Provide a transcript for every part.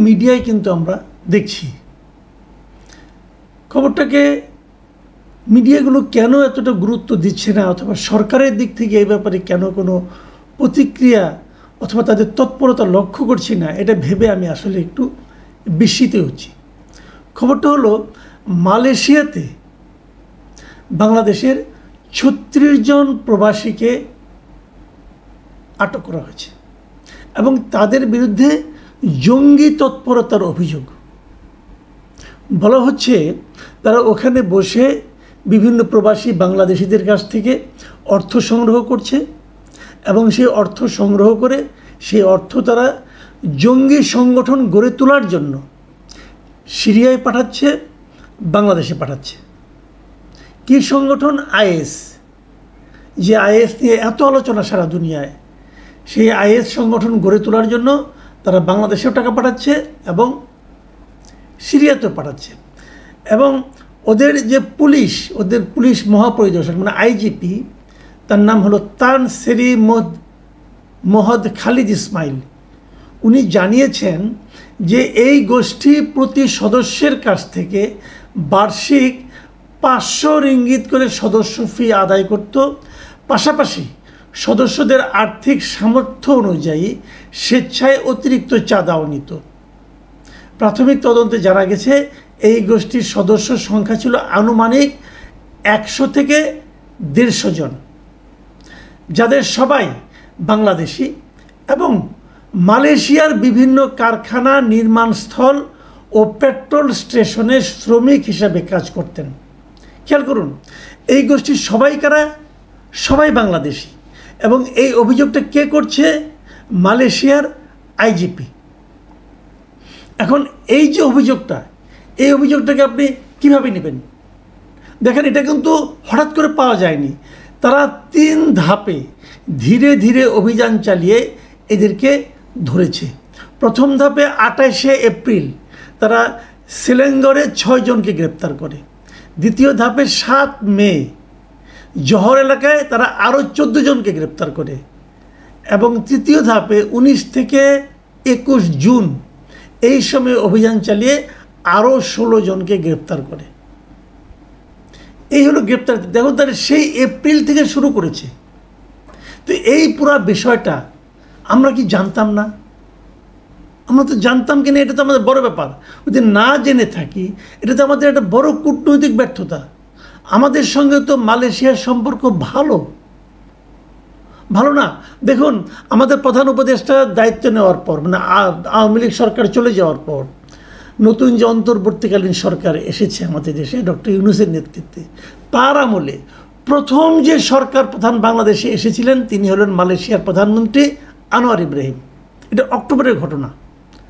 মিডিয়ায় কিন্তু আমরা দেখছি। খবরটাকে মিডিয়াগুলো কেন এতটা গুরুত্ব দিচ্ছে না, অথবা সরকারের দিক থেকে এই ব্যাপারে কেন কোনো প্রতিক্রিয়া অথবা তাদের তৎপরতা লক্ষ্য করছি না, এটা ভেবে আমি আসলে একটু বিস্মিত হচ্ছি। খবরটা হলো, মালয়েশিয়াতে বাংলাদেশের ৩৬ জন প্রবাসীকে আটক করা হয়েছে এবং তাদের বিরুদ্ধে জঙ্গি তৎপরতার অভিযোগ। বলা হচ্ছে তারা ওখানে বসে বিভিন্ন প্রবাসী বাংলাদেশিদের কাছ থেকে অর্থ সংগ্রহ করছে এবং সেই অর্থ সংগ্রহ করে সেই অর্থ তারা জঙ্গি সংগঠন গড়ে তোলার জন্য সিরিয়ায় পাঠাচ্ছে, বাংলাদেশে পাঠাচ্ছে। কী সংগঠন? আইএস। যে আইএস নিয়ে এত আলোচনা সারা দুনিয়ায়, সেই আইএস সংগঠন গড়ে তোলার জন্য তারা বাংলাদেশেও টাকা পাঠাচ্ছে এবং সিরিয়াতেও পাঠাচ্ছে। এবং ওদের যে পুলিশ মহাপরিদর্শক মানে আইজিপি, তার নাম হলো তান সেরি মোহাম্মদ খালিদ ইসমাইল। উনি জানিয়েছেন যে এই গোষ্ঠী প্রতি সদস্যের কাছ থেকে বার্ষিক 500 রিঙ্গিত করে সদস্য ফি আদায় করত, পাশাপাশি সদস্যদের আর্থিক সামর্থ্য অনুযায়ী স্বেচ্ছায় অতিরিক্ত চাঁদাও নিত। প্রাথমিক তদন্তে জানা গেছে এই গোষ্ঠীর সদস্য সংখ্যা ছিল আনুমানিক 100 থেকে 150 জন, যাদের সবাই বাংলাদেশি এবং মালয়েশিয়ার বিভিন্ন কারখানা, নির্মাণস্থল ও পেট্রোল স্টেশনে শ্রমিক হিসাবে কাজ করতেন। খেয়াল করুন, এই গোষ্ঠীর সবাই কারা? সবাই বাংলাদেশি। এবং এই অভিযোগটা কে করছে? মালয়েশিয়ার আইজিপি। এখন এই যে এই অভিযোগটাকে আপনি কিভাবে নেবেন? দেখেন, এটা কিন্তু হঠাৎ করে পাওয়া যায়নি। তারা 3 ধাপে ধীরে ধীরে অভিযান চালিয়ে এদেরকে ধরেছে। প্রথম ধাপে 28শে এপ্রিল তারা সেলেঙ্গরে 6 জনকে গ্রেপ্তার করে। দ্বিতীয় ধাপে 7 মে জহর এলাকায় তারা আরও 14 জনকে গ্রেপ্তার করে এবং তৃতীয় ধাপে 19 থেকে 21 জুন এই সময় অভিযান চালিয়ে আরও 16 জনকে গ্রেপ্তার করে। এই হলো গ্রেপ্তার। দেখো, তারা সেই এপ্রিল থেকে শুরু করেছে। তো এই পুরো বিষয়টা আমরা কি জানতাম না? আমরা তো জানতাম কিনা, এটা তো আমাদের বড় ব্যাপার। যদি না জেনে থাকি, এটা তো আমাদের একটা বড় কূটনৈতিক ব্যর্থতা। আমাদের সঙ্গে তো মালয়েশিয়ার সম্পর্ক ভালো না। দেখুন, আমাদের প্রধান উপদেষ্টা দায়িত্ব নেওয়ার পর, মানে আওয়ামী লীগ সরকার চলে যাওয়ার পর নতুন যে অন্তর্বর্তীকালীন সরকার এসেছে আমাদের দেশে ডক্টর ইউনূসের নেতৃত্বে, তার আমলে প্রথম যে সরকার প্রধান বাংলাদেশে এসেছিলেন তিনি হলেন মালয়েশিয়ার প্রধানমন্ত্রী আনোয়ার ইব্রাহিম। এটা অক্টোবরের ঘটনা,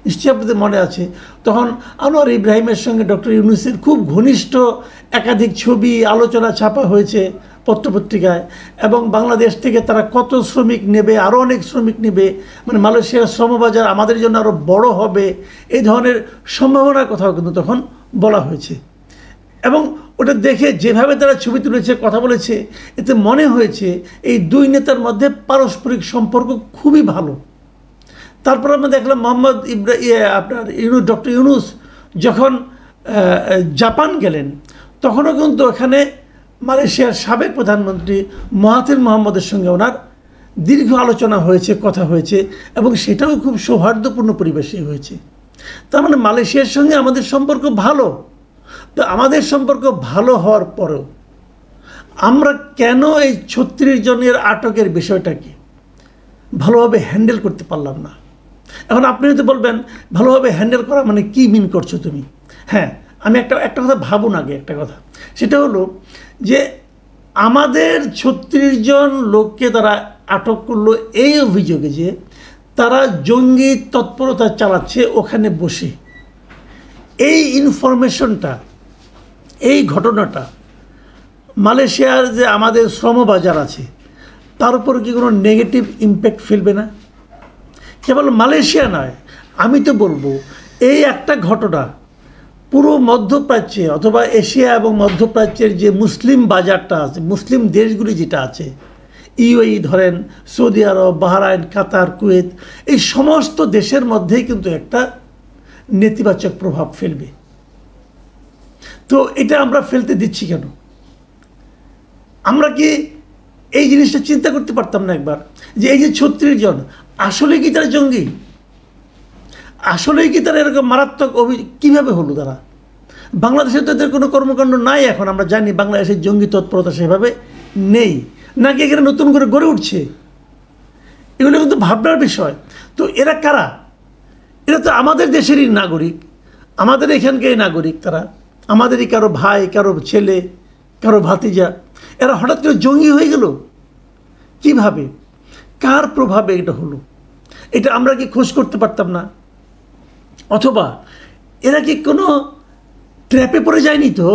নিশ্চয়ই আপনাদের মনে আছে। তখন আনোয়ার ইব্রাহিমের সঙ্গে ডক্টর ইউনূসের খুব ঘনিষ্ঠ একাধিক ছবি, আলোচনা ছাপা হয়েছে পত্রপত্রিকায়। এবং বাংলাদেশ থেকে তারা কত শ্রমিক নেবে, আরও অনেক শ্রমিক নেবে, মানে মালয়েশিয়ার শ্রমবাজার আমাদের জন্য আরও বড় হবে, এই ধরনের সম্ভাবনার কথাও কিন্তু তখন বলা হয়েছে। এবং ওটা দেখে যেভাবে তারা ছবি তুলেছে, কথা বলেছে, এতে মনে হয়েছে এই দুই নেতার মধ্যে পারস্পরিক সম্পর্ক খুবই ভালো। তারপর আমরা দেখলাম ডক্টর ইউনূস যখন জাপান গেলেন, তখনও কিন্তু এখানে মালয়েশিয়ার সাবেক প্রধানমন্ত্রী মাহাথির মোহাম্মদের সঙ্গে ওনার দীর্ঘ আলোচনা হয়েছে, কথা হয়েছে, এবং সেটাও খুব সৌহার্দ্যপূর্ণ পরিবেশে হয়েছে। তার মানে মালয়েশিয়ার সঙ্গে আমাদের সম্পর্ক ভালো। তো আমাদের সম্পর্ক ভালো হওয়ার পরেও আমরা কেন এই 36 জনের আটকের বিষয়টাকে ভালোভাবে হ্যান্ডেল করতে পারলাম না? এখন আপনি যদি বলবেন ভালোভাবে হ্যান্ডেল করা মানে কি মিন করছো তুমি? হ্যাঁ, আমি একটা কথা ভাবুন আগে। একটা কথা, সেটা হলো যে আমাদের 36 জন লোককে তারা আটক করলো এই অভিযোগে যে তারা জঙ্গি তৎপরতা চালাচ্ছে ওখানে বসে। এই ইনফরমেশনটা, এই ঘটনাটা মালয়েশিয়ার যে আমাদের শ্রমবাজার আছে তার উপর কি কোনো নেগেটিভ ইম্প্যাক্ট ফেলবে না? কেবল মালয়েশিয়া নয়, আমি তো বলবো এই একটা ঘটনা পুরো মধ্যপ্রাচ্যে অথবা এশিয়া এবং মধ্যপ্রাচ্যের যে মুসলিম বাজারটা আছে, মুসলিম দেশগুলি যেটা আছে, ইউএই ধরেন, সৌদি আরব, বাহরাইন, কাতার, কুয়েত, এই সমস্ত দেশের মধ্যেই কিন্তু একটা নেতিবাচক প্রভাব ফেলবে। তো এটা আমরা ফেলতে দিচ্ছি কেন? আমরা কি এই জিনিসটা চিন্তা করতে পারতাম না একবার, যে এই যে 36 জন আসলে কি তারা জঙ্গি? আসলেই কি তারা এরকম মারাত্মক কীভাবে হলো? তারা বাংলাদেশে তো এদের কোনো কর্মকাণ্ড নাই এখন, আমরা জানি বাংলাদেশের জঙ্গি তৎপরতা সেভাবে নেই, নাকি এখানে নতুন করে গড়ে উঠছে? এগুলো কিন্তু ভাবনার বিষয়। তো এরা কারা? এরা তো আমাদের দেশেরই নাগরিক, আমাদের এখানকারই নাগরিক, তারা আমাদেরই কারো ভাই, কারো ছেলে, কারো ভাতিজা। এরা হঠাৎ করে জঙ্গি হয়ে গেল কিভাবে? কার প্রভাবে এটা হলো? এটা আমরা কি খোঁজ করতে পারতাম না? অথবা এরা কি কোনো ট্র্যাপে পড়ে যায়নি তো?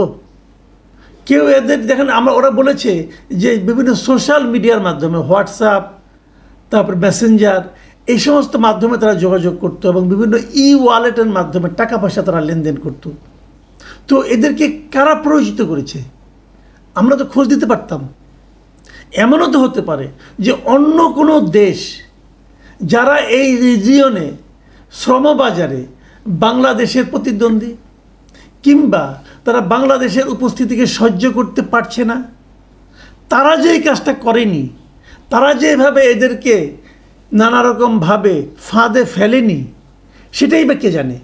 কেউ এদের দেখেন, ওরা বলেছে যে বিভিন্ন সোশ্যাল মিডিয়ার মাধ্যমে, হোয়াটসঅ্যাপ, তারপর মেসেঞ্জার, এই সমস্ত মাধ্যমে তারা যোগাযোগ করতো এবং বিভিন্ন ওয়ালেটের মাধ্যমে টাকা পয়সা তারা লেনদেন করতো। তো এদেরকে কারা প্ররোচিত করেছে? আমরা তো খোঁজ দিতে পারতাম। এমনও তো হতে পারে যে অন্য কোনো দেশ যারা এই রিজিয়নে শ্রমবাজারে বাংলাদেশের প্রতিদ্বন্দ্বী, কিংবা তারা বাংলাদেশের উপস্থিতিকে সহ্য করতে পারছে না, তারা যে এই কাজটা করেনি, তারা যেভাবে এদেরকে নানা রকমভাবে ফাঁদে ফেলেনি, সেটাই বা কে জানে?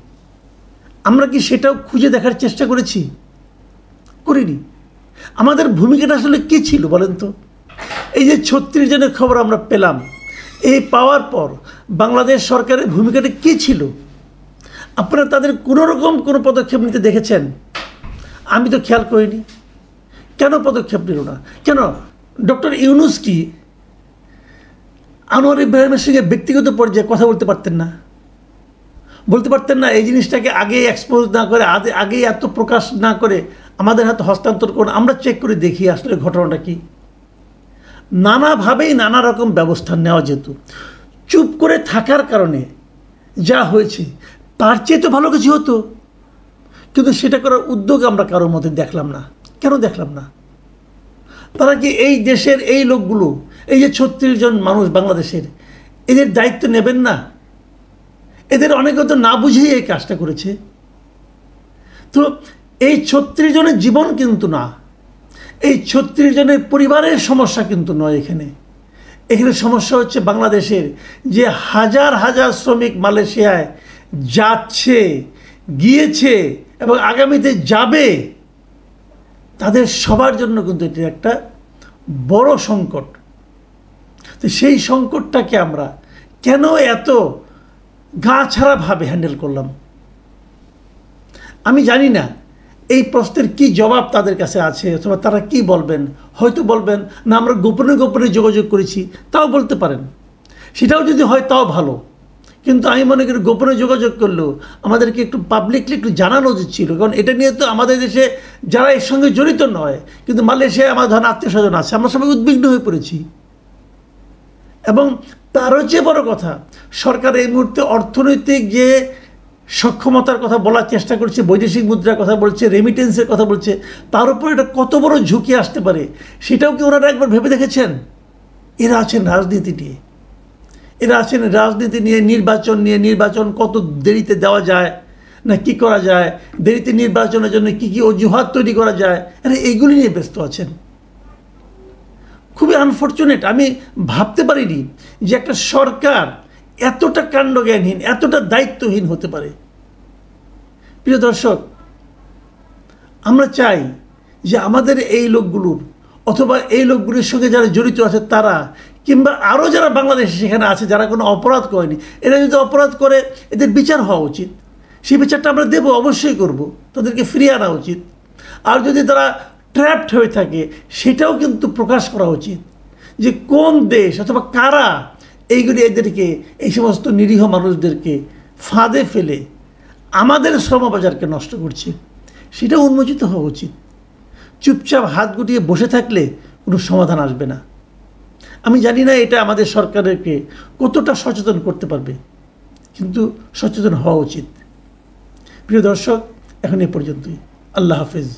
আমরা কি সেটাও খুঁজে দেখার চেষ্টা করেছি? করিনি। আমাদের ভূমিকাটা আসলে কী ছিল বলেন তো? এই যে 36 জনের খবর আমরা পেলাম, এই পাওয়ার পর বাংলাদেশ সরকারের ভূমিকাটা কী ছিল? আপনারা তাদের কোনোরকম কোনো পদক্ষেপ নিতে দেখেছেন? আমি তো খেয়াল করিনি। কেন পদক্ষেপ নিল না? কেন ডক্টর ইউনূস কি আনোয়ার ইব্রাহিমের সঙ্গে ব্যক্তিগত পর্যায়ে কথা বলতে পারতেন না? বলতে পারতেন না এই জিনিসটাকে আগেই এক্সপোজ না করে, আগেই এত প্রকাশ না করে আমাদের হাতে হস্তান্তর করুন, আমরা চেক করে দেখি আসলে ঘটনাটা কি? নানাভাবেই নানা রকম ব্যবস্থা নেওয়া যেত। চুপ করে থাকার কারণে যা হয়েছে তার চেয়ে তো ভালো কিছু হতো, কিন্তু সেটা করার উদ্যোগ আমরা কারোর মধ্যে দেখলাম না। কেন দেখলাম না? তারা কি এই দেশের এই লোকগুলো, এই যে 36 জন মানুষ বাংলাদেশের, এদের দায়িত্ব নেবেন না? এদের অনেকে তো না বুঝেই এই কাজটা করেছে। তো এই 36 জনের জীবন কিন্তু না, এই 36 জনের পরিবারের সমস্যা কিন্তু নয়। এখানে সমস্যা হচ্ছে বাংলাদেশের যে হাজার হাজার শ্রমিক মালয়েশিয়ায় যাচ্ছে, গিয়েছে এবং আগামীতে যাবে, তাদের সবার জন্য কিন্তু এটি একটা বড় সংকট। তো সেই সংকটটাকে আমরা কেন এত গা ছাড়াভাবে হ্যান্ডেল করলাম? আমি জানি না এই প্রশ্নের কি জবাব তাদের কাছে আছে, অথবা তারা কি বলবেন। হয়তো বলবেন না আমরা গোপনে গোপনে যোগাযোগ করেছি, তাও বলতে পারেন। সেটাও যদি হয় তাও ভালো, কিন্তু আমি মনে করি গোপনে যোগাযোগ করলেও আমাদেরকে একটু পাবলিকলি একটু জানানো উচিত ছিল। কারণ এটা নিয়ে তো আমাদের দেশে যারা এর সঙ্গে জড়িত নয়, কিন্তু মালয়েশিয়ায় আমার ধরেন আত্মীয় স্বজন আছে, আমরা সবাই উদ্বিগ্ন হয়ে পড়েছি। এবং তারও চেয়ে বড় কথা, সরকার এই মুহূর্তে অর্থনৈতিক যে সক্ষমতার কথা বলার চেষ্টা করছে, বৈদেশিক মুদ্রার কথা বলছে, রেমিটেন্সের কথা বলছে, তার উপর এটা কত বড় ঝুঁকি আসতে পারে সেটাও কি ওনারা একবার ভেবে দেখেছেন? এরা আছেন রাজনীতি নিয়ে, এরা আছেন রাজনীতি নিয়ে, নির্বাচন কত দেরিতে দেওয়া যায় না কি করা যায়, দেরিতে নির্বাচনের জন্য কি কি অজুহাত তৈরি করা যায়, এরা এইগুলি নিয়ে ব্যস্ত আছেন। খুবই আনফর্চুনেট। আমি ভাবতে পারিনি যে একটা সরকার এতটা কাণ্ডজ্ঞানহীন, এতটা দায়িত্বহীন হতে পারে। প্রিয় দর্শক, আমরা চাই যে আমাদের এই লোকগুলোর, অথবা এই লোকগুলির সঙ্গে যারা জড়িত আছে তারা, কিংবা আরও যারা বাংলাদেশে সেখানে আছে যারা কোনো অপরাধ করেনি, এরা যদি অপরাধ করে এদের বিচার হওয়া উচিত। সেই বিচারটা আমরা দেব, অবশ্যই করব, তাদেরকে ফিরিয়ে আনা উচিত। আর যদি তারা ট্র্যাপড হয়ে থাকে সেটাও কিন্তু প্রকাশ করা উচিত, যে কোন দেশ অথবা কারা এইগুলি এদেরকে, এই সমস্ত নিরীহ মানুষদেরকে ফাঁদে ফেলে আমাদের শ্রমবাজারকে নষ্ট করছে, সেটা উন্মোচিত হওয়া উচিত। চুপচাপ হাত গুটিয়ে বসে থাকলে কোনো সমাধান আসবে না। আমি জানি না এটা আমাদের সরকারকে কতটা সচেতন করতে পারবে, কিন্তু সচেতন হওয়া উচিত। প্রিয় দর্শক, এখন এ পর্যন্তই। আল্লাহ হাফেজ।